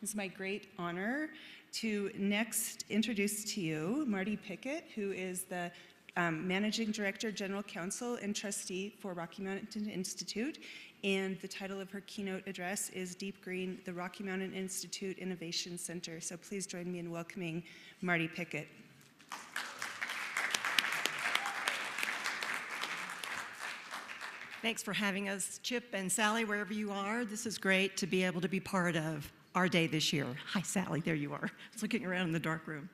It's my great honor to next introduce to you Marty Pickett, who is the Managing Director, General Counsel, and Trustee for Rocky Mountain Institute. And the title of her keynote address is Deep Green, the Rocky Mountain Institute Innovation Center. So please join me in welcoming Marty Pickett. Thanks for having us, Chip and Sally, wherever you are. This is great to be able to be part of our day this year. Hi, Sally, there you are. I was looking around in the dark room.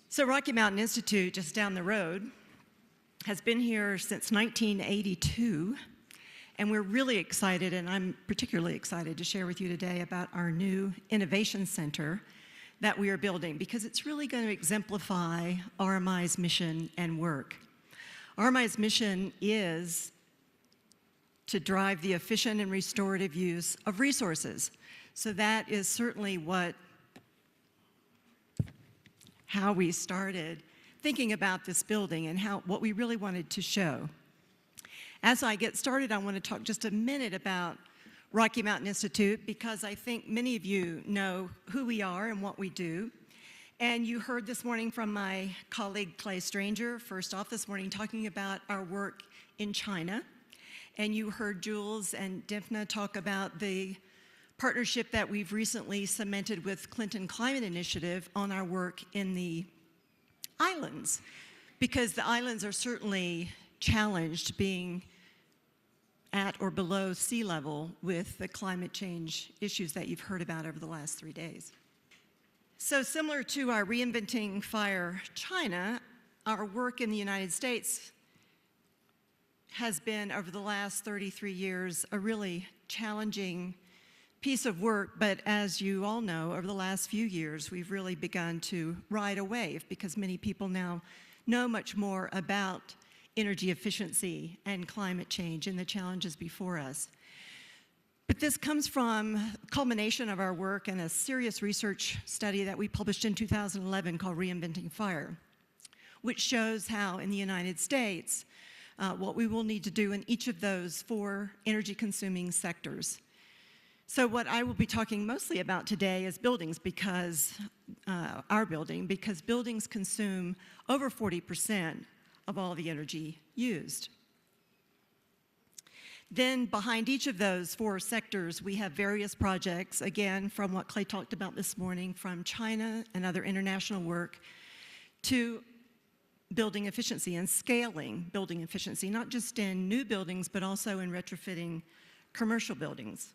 So Rocky Mountain Institute, just down the road, has been here since 1982, and we're really excited, and I'm particularly excited to share with you today about our new innovation center that we are building, because it's really going to exemplify RMI's mission and work. RMI's mission is to drive the efficient and restorative use of resources. So that is certainly how we started thinking about this building and what we really wanted to show. As I get started, I want to talk just a minute about Rocky Mountain Institute, because I think many of you know who we are and what we do. And you heard this morning from my colleague Clay Stranger, first off this morning, talking about our work in China. And you heard Jules and Dimfna talk about the partnership that we've recently cemented with Clinton Climate Initiative on our work in the islands, because the islands are certainly challenged being at or below sea level with the climate change issues that you've heard about over the last 3 days. So similar to our Reinventing Fire China, our work in the United States has been, over the last 33 years, a really challenging piece of work, but as you all know, over the last few years, we've really begun to ride a wave, because many people now know much more about energy efficiency and climate change and the challenges before us. But this comes from a culmination of our work and a serious research study that we published in 2011 called Reinventing Fire, which shows how in the United States, what we will need to do in each of those 4 energy-consuming sectors. So what I will be talking mostly about today is buildings, because because buildings consume over 40% of all the energy used. Then behind each of those 4 sectors, we have various projects, again, from what Clay talked about this morning, from China and other international work, to building efficiency and scaling building efficiency, not just in new buildings, but also in retrofitting commercial buildings.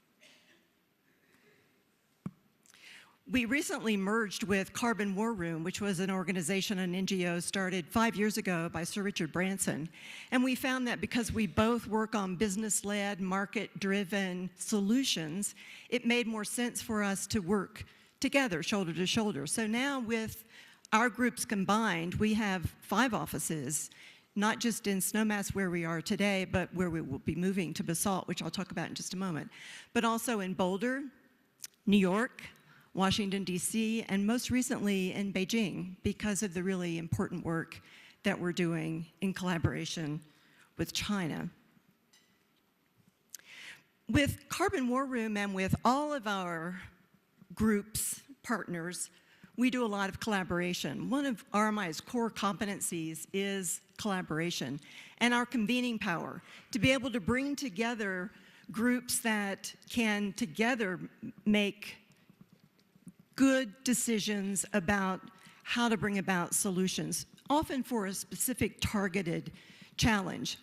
We recently merged with Carbon War Room, which was an organization, an NGO started 5 years ago by Sir Richard Branson. And we found that because we both work on business-led, market-driven solutions, it made more sense for us to work together, shoulder to shoulder. So now with our groups combined, we have 5 offices, not just in Snowmass where we are today, but where we will be moving to Basalt, which I'll talk about in just a moment, but also in Boulder, New York, Washington, D.C., and most recently in Beijing, because of the really important work that we're doing in collaboration with China. With Carbon War Room and with all of our groups, partners, we do a lot of collaboration. One of RMI's core competencies is collaboration and our convening power, to be able to bring together groups that can together make good decisions about how to bring about solutions, often for a specific targeted challenge.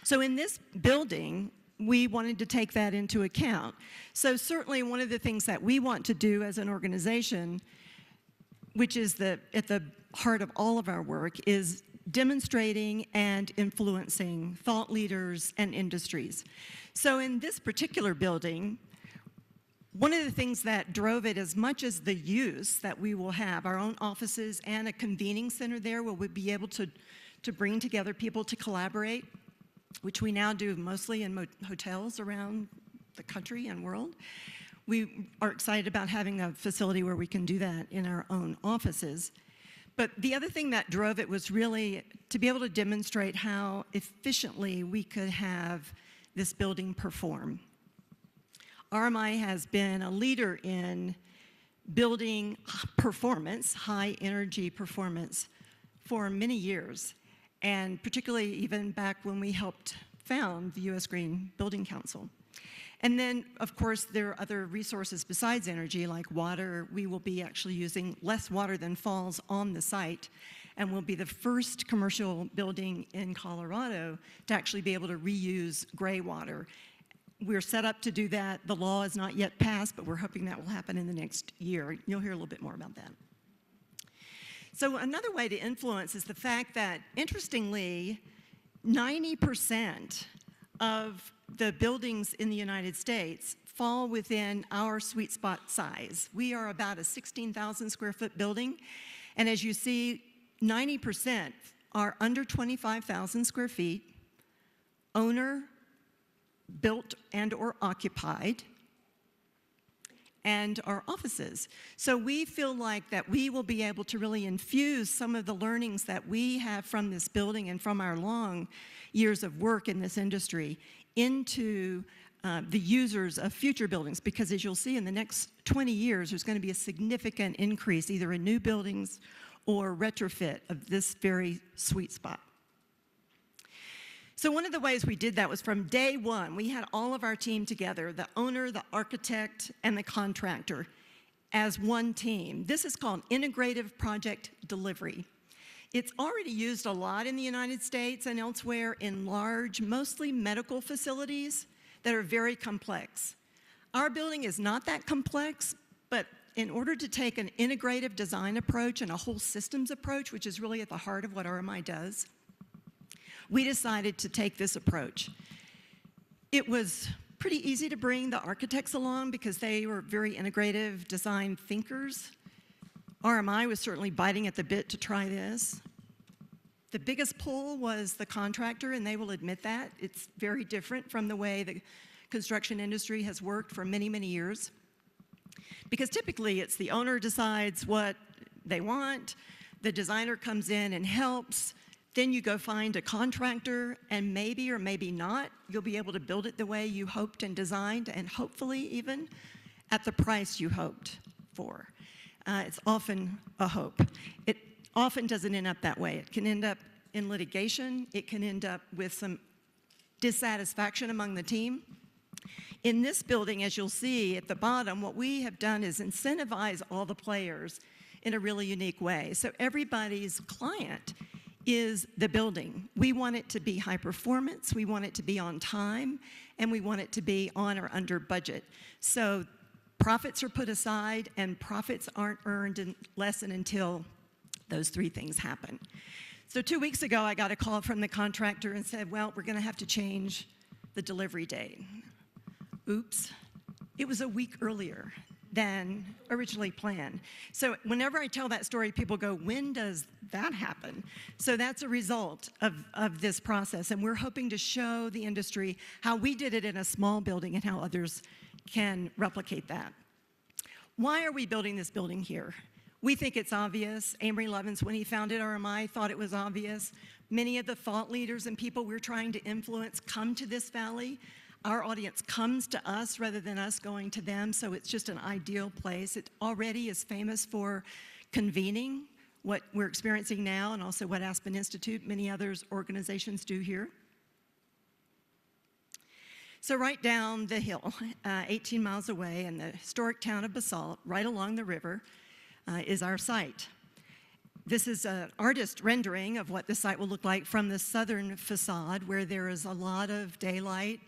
So in this building, we wanted to take that into account. So certainly one of the things that we want to do as an organization, which is at the heart of all of our work, is demonstrating and influencing thought leaders and industries. So in this particular building, one of the things that drove it, as much as the use that we will have, our own offices and a convening center there where we'll be able to bring together people to collaborate, which we now do mostly in hotels around the country and world. We are excited about having a facility where we can do that in our own offices. But the other thing that drove it was really to be able to demonstrate how efficiently we could have this building perform. RMI has been a leader in building performance, high energy performance, for many years, and particularly even back when we helped found the U.S. Green Building Council. And then, of course, there are other resources besides energy, like water. We will be actually using less water than falls on the site, and we'll be the first commercial building in Colorado to actually be able to reuse gray water. We're set up to do that. The law is not yet passed, but we're hoping that will happen in the next year. You'll hear a little bit more about that. So another way to influence is the fact that, interestingly, 90% of the buildings in the United States fall within our sweet spot size. We are about a 16,000 square foot building, and as you see, 90% are under 25,000 square feet, owner, built and or occupied, and our offices. So we feel like that we will be able to really infuse some of the learnings that we have from this building and from our long years of work in this industry into the users of future buildings, because as you'll see in the next 20 years, there's going to be a significant increase either in new buildings or retrofit of this very sweet spot. So one of the ways we did that was from day one, we had all of our team together, the owner, the architect, and the contractor as one team. This is called integrative project delivery. It's already used a lot in the United States and elsewhere in large, mostly medical facilities that are very complex. Our building is not that complex, but in order to take an integrative design approach and a whole systems approach, which is really at the heart of what RMI does, we decided to take this approach. It was pretty easy to bring the architects along because they were very integrative design thinkers. RMI was certainly biting at the bit to try this. The biggest pull was the contractor, and they will admit that. It's very different from the way the construction industry has worked for many, many years. Because typically it's the owner decides what they want, the designer comes in and helps, then you go find a contractor, and maybe or maybe not, you'll be able to build it the way you hoped and designed, and hopefully even at the price you hoped for. It's often a hope. It often doesn't end up that way. It can end up in litigation. It can end up with some dissatisfaction among the team. In this building, as you'll see at the bottom, what we have done is incentivize all the players in a really unique way. So everybody's client is the building. We want it to be high performance, we want it to be on time, and we want it to be on or under budget. So profits are put aside, and profits aren't earned unless and until those three things happen. So 2 weeks ago, I got a call from the contractor and said, well, we're gonna have to change the delivery date. Oops, it was a week earlier than originally planned. So whenever I tell that story, people go, when does that happen? So that's a result of this process, and we're hoping to show the industry how we did it in a small building and how others can replicate that. Why are we building this building here? We think it's obvious. Amory Lovins, when he founded RMI, thought it was obvious. Many of the thought leaders and people we're trying to influence come to this valley. Our audience comes to us rather than us going to them, so it's just an ideal place. It already is famous for convening what we're experiencing now and also what Aspen Institute, many others organizations do here. So right down the hill, 18 miles away in the historic town of Basalt, right along the river, is our site. This is an artist rendering of what the site will look like from the southern facade, where there is a lot of daylight,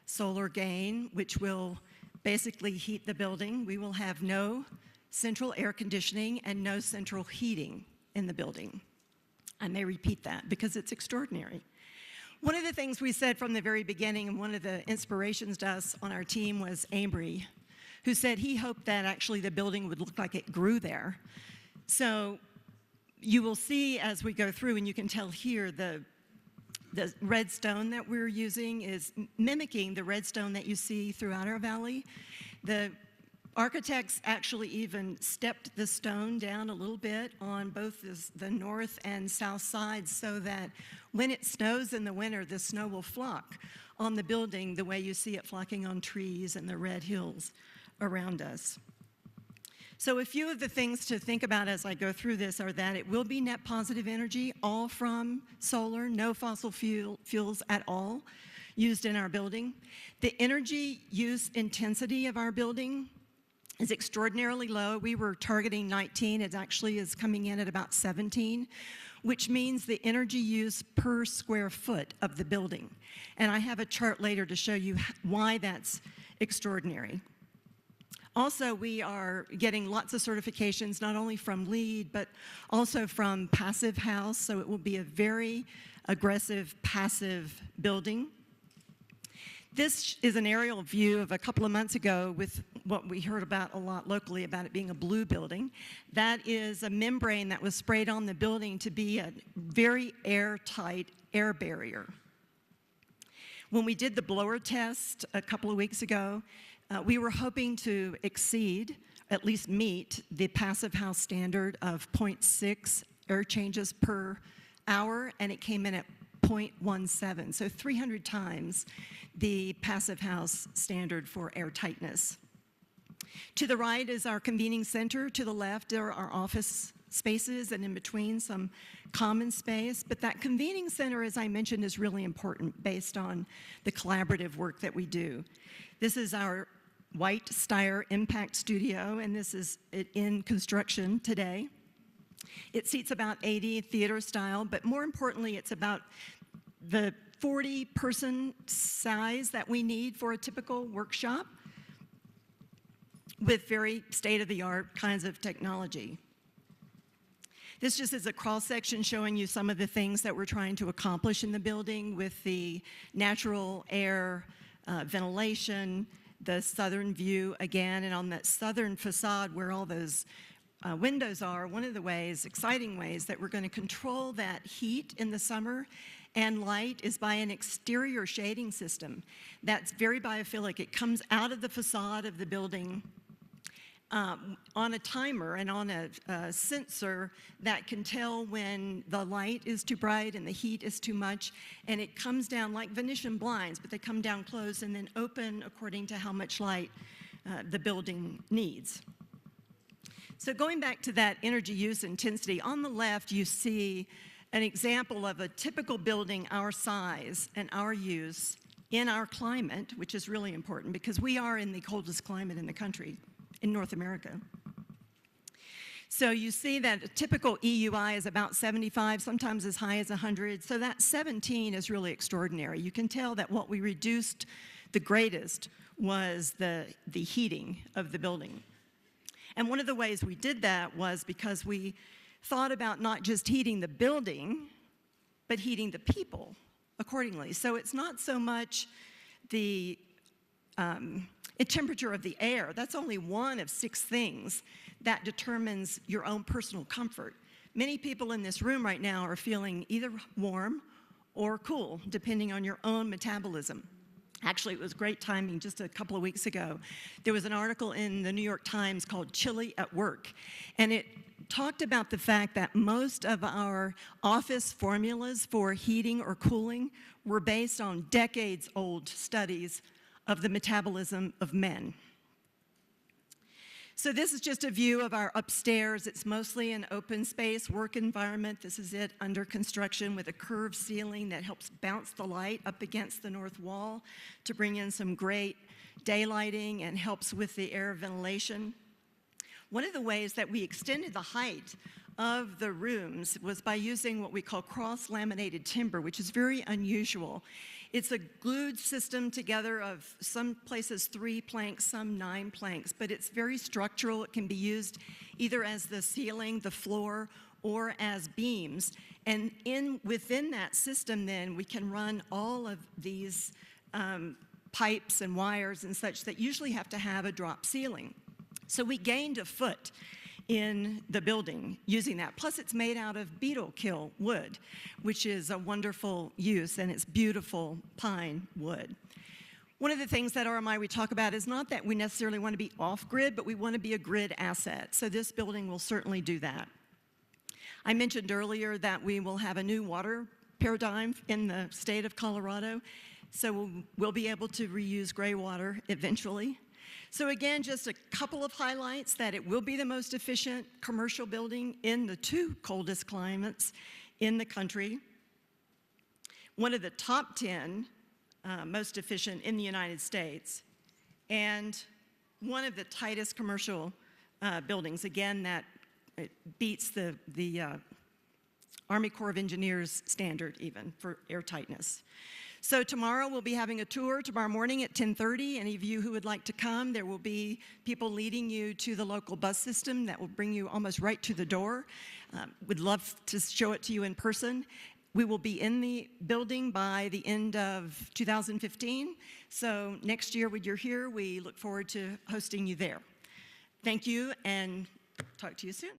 solar gain, which will basically heat the building. We will have no central air conditioning and no central heating in the building. I may repeat that because it's extraordinary. One of the things we said from the very beginning, and one of the inspirations to us on our team, was Amory, who said he hoped that actually the building would look like it grew there. So you will see as we go through, and you can tell here, the red stone that we're using is mimicking the red stone that you see throughout our valley. The architects actually even stepped the stone down a little bit on both the north and south sides so that when it snows in the winter, the snow will flock on the building the way you see it flocking on trees and the red hills around us. So a few of the things to think about as I go through this are that it will be net positive energy, all from solar, no fossil fuels at all used in our building. The energy use intensity of our building is extraordinarily low. We were targeting 19. It actually is coming in at about 17, which means the energy use per square foot of the building. And I have a chart later to show you why that's extraordinary. Also, we are getting lots of certifications, not only from LEED, but also from Passive House, so it will be a very aggressive, passive building. This is an aerial view of a couple of months ago with what we heard about a lot locally about it being a blue building. That is a membrane that was sprayed on the building to be a very airtight air barrier. When we did the blower test a couple of weeks ago, we were hoping to exceed, at least meet, the Passive House standard of 0.6 air changes per hour, and it came in at 0.17, so 300 times the Passive House standard for air tightness. To the right is our convening center. To the left are our office spaces, and in between some common space. But that convening center, as I mentioned, is really important based on the collaborative work that we do. This is our White Steyr Impact Studio, and this is in construction today. It seats about 80 theater style, but more importantly, it's about the 40-person size that we need for a typical workshop with very state-of-the-art kinds of technology. This just is a cross-section showing you some of the things that we're trying to accomplish in the building with the natural air, ventilation, the southern view again, and on that southern facade where all those windows are, one of the ways, exciting ways, that we're going to control that heat in the summer and light is by an exterior shading system. That's very biophilic. It comes out of the facade of the building on a timer and on a sensor that can tell when the light is too bright and the heat is too much, and it comes down like Venetian blinds, but they come down closed and then open according to how much light the building needs. So going back to that energy use intensity, on the left you see an example of a typical building our size and our use in our climate, which is really important because we are in the coldest climate in the country, in North America. So you see that a typical EUI is about 75, sometimes as high as 100. So that 17 is really extraordinary. You can tell that what we reduced the greatest was the heating of the building. And one of the ways we did that was because we thought about not just heating the building, but heating the people accordingly. So it's not so much the temperature of the air. That's only one of 6 things that determines your own personal comfort. Many people in this room right now are feeling either warm or cool, depending on your own metabolism. Actually, it was great timing just a couple of weeks ago. There was an article in the New York Times called Chilly at Work, and it talked about the fact that most of our office formulas for heating or cooling were based on decades-old studies of the metabolism of men. So this is just a view of our upstairs. It's mostly an open space work environment. This is it under construction with a curved ceiling that helps bounce the light up against the north wall to bring in some great daylighting and helps with the air ventilation. One of the ways that we extended the height of the rooms was by using what we call cross-laminated timber, which is very unusual. It's a glued system together of some places 3 planks, some 9 planks, but it's very structural. It can be used either as the ceiling, the floor, or as beams. And within that system then, we can run all of these pipes and wires and such that usually have to have a drop ceiling. So we gained a foot in the building using that. Plus it's made out of beetle kill wood, which is a wonderful use, and it's beautiful pine wood. One of the things that RMI we talk about is not that we necessarily want to be off-grid, but we want to be a grid asset. So this building will certainly do that. I mentioned earlier that we will have a new water paradigm in the state of Colorado. so we'll be able to reuse gray water eventually. So again, just a couple of highlights that it will be the most efficient commercial building in the 2 coldest climates in the country. One of the top 10 most efficient in the United States, and one of the tightest commercial buildings. Again, that it beats the Army Corps of Engineers standard even for airtightness. So tomorrow we'll be having a tour tomorrow morning at 10:30. Any of you who would like to come, there will be people leading you to the local bus system that will bring you almost right to the door. Would love to show it to you in person. We will be in the building by the end of 2015. So next year when you're here, we look forward to hosting you there. Thank you, and talk to you soon.